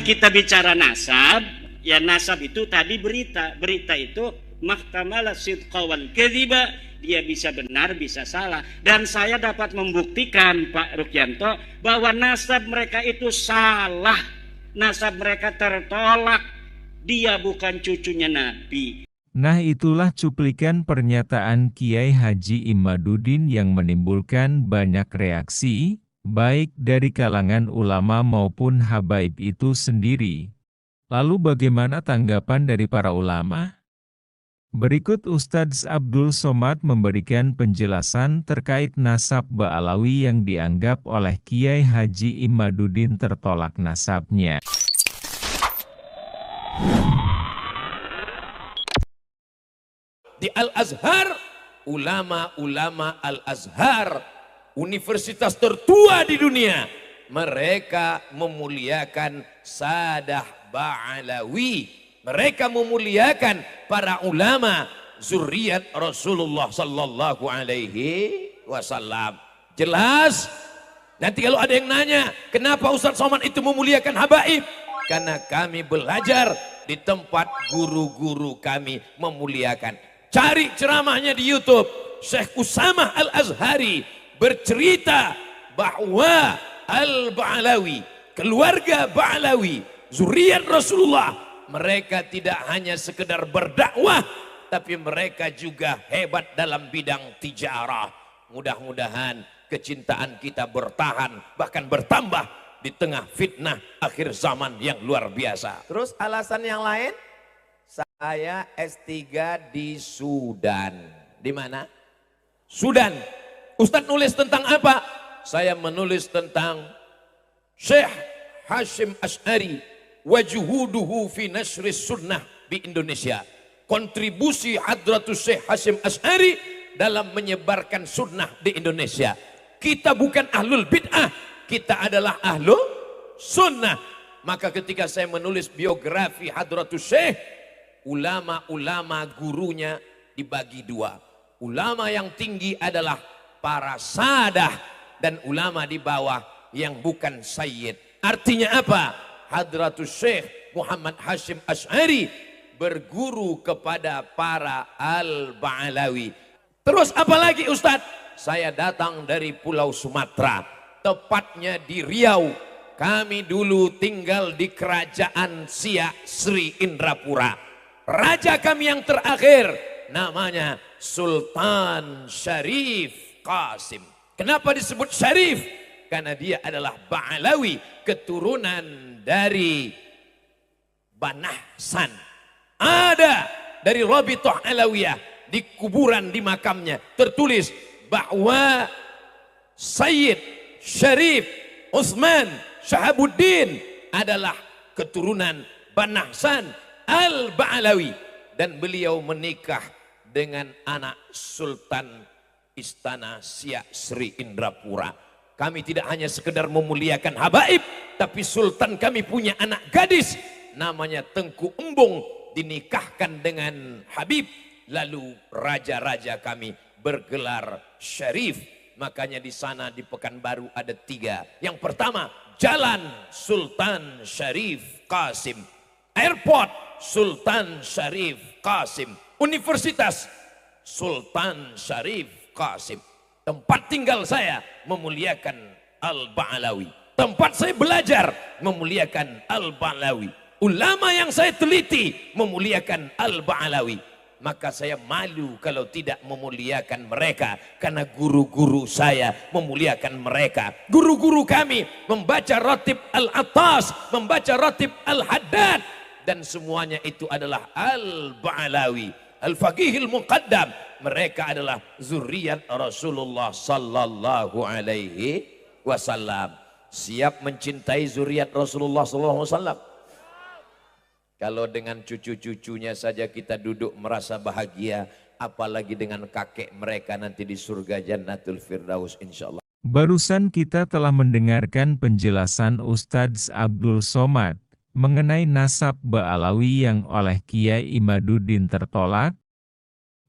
kita bicara nasab, ya nasab itu tadi berita. Berita itu mahtamala sidqa wal kadhiba, dia bisa benar, bisa salah. Dan saya dapat membuktikan Pak Rukyanto bahwa nasab mereka itu salah. Nasab mereka tertolak. Dia bukan cucunya Nabi. Nah, itulah cuplikan pernyataan Kiai Haji Imaduddin yang menimbulkan banyak reaksi, baik dari kalangan ulama maupun habaib itu sendiri. Lalu bagaimana tanggapan dari para ulama? Berikut Ustadz Abdul Somad memberikan penjelasan terkait nasab Ba'alawi yang dianggap oleh Kiai Haji Imaduddin tertolak nasabnya. Di Al-Azhar, ulama-ulama Al-Azhar, universitas tertua di dunia, mereka memuliakan Sadah Ba'alawi. Mereka memuliakan para ulama zuriat Rasulullah sallallahu alaihi wasallam. Jelas? Nanti kalau ada yang nanya, kenapa Ustadz Somad itu memuliakan habaib? Karena kami belajar di tempat guru-guru kami memuliakan. Cari ceramahnya di YouTube. Syekh Usamah Al-Azhari bercerita bahwa Al-Ba'alawi, keluarga Ba'alawi, zuriat Rasulullah, mereka tidak hanya sekedar berdakwah, tapi mereka juga hebat dalam bidang tijarah. Mudah-mudahan kecintaan kita bertahan, bahkan bertambah di tengah fitnah akhir zaman yang luar biasa. Terus alasan yang lain? Saya S3 di Sudan. Di mana? Sudan. Ustadz nulis tentang apa? Saya menulis tentang Syekh Hasyim Asy'ari wa juhuduhu fi nasris sunnah di Indonesia. Kontribusi Hadratus Syekh Hasyim Asy'ari dalam menyebarkan sunnah di Indonesia. Kita bukan ahlul bid'ah, kita adalah ahlul sunnah. Maka ketika saya menulis biografi Hadratus Syekh, ulama-ulama gurunya dibagi dua. Ulama yang tinggi adalah para sadah, dan ulama di bawah yang bukan sayyid. Artinya apa? Hadratus Syekh Muhammad Hasyim Asy'ari berguru kepada para Al-Ba'alawi. Terus apa lagi Ustadz? Saya datang dari Pulau Sumatera, tepatnya di Riau. Kami dulu tinggal di kerajaan Siak Sri Indrapura. Raja kami yang terakhir namanya Sultan Syarif Qasim. Kenapa disebut Syarif? Karena dia adalah Ba'alawi, keturunan dari Banahsan. Ada dari Rabithah Alawiyah, di kuburan di makamnya tertulis bahwa Sayyid Syarif Utsman Syahabuddin adalah keturunan Banahsan Al-Ba'alawi, dan beliau menikah dengan anak Sultan Istana Siak Sri Indrapura. Kami tidak hanya sekedar memuliakan habaib, tapi sultan kami punya anak gadis namanya Tengku Embung, dinikahkan dengan Habib. Lalu raja-raja kami bergelar Syarif. Makanya di sana di Pekanbaru ada 3. Yang pertama, Jalan Sultan Syarif Qasim, Airport Sultan Syarif Qasim, Universitas Sultan Syarif Qasim. Tempat tinggal saya memuliakan Al-Ba'alawi. Tempat saya belajar memuliakan Al-Ba'alawi. Ulama yang saya teliti memuliakan Al-Ba'alawi. Maka saya malu kalau tidak memuliakan mereka, karena guru-guru saya memuliakan mereka. Guru-guru kami membaca Ratib Al-Attas, membaca Ratib Al-Haddad, dan semuanya itu adalah Al-Ba'alawi, Al-Faqihil Muqaddam. Mereka adalah zuriat Rasulullah sallallahu alaihi wasallam. Siap mencintai zuriat Rasulullah sallallahu alaihi wasallam? Kalau dengan cucu-cucunya saja kita duduk merasa bahagia, apalagi dengan kakek mereka nanti di surga Jannatul Firdaus insyaallah. Barusan kita telah mendengarkan penjelasan Ustadz Abdul Somad mengenai nasab Ba'alawi yang oleh Kiai Imaduddin tertolak.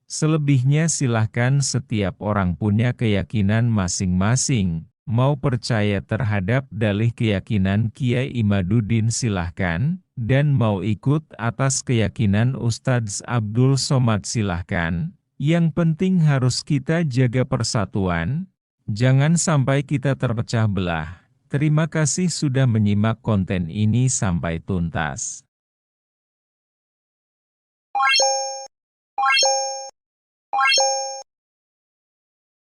Selebihnya silahkan setiap orang punya keyakinan masing-masing. Mau percaya terhadap dalih keyakinan Kiai Imaduddin silahkan, dan mau ikut atas keyakinan Ustadz Abdul Somad silahkan. Yang penting harus kita jaga persatuan, jangan sampai kita terpecah belah. Terima kasih sudah menyimak konten ini sampai tuntas.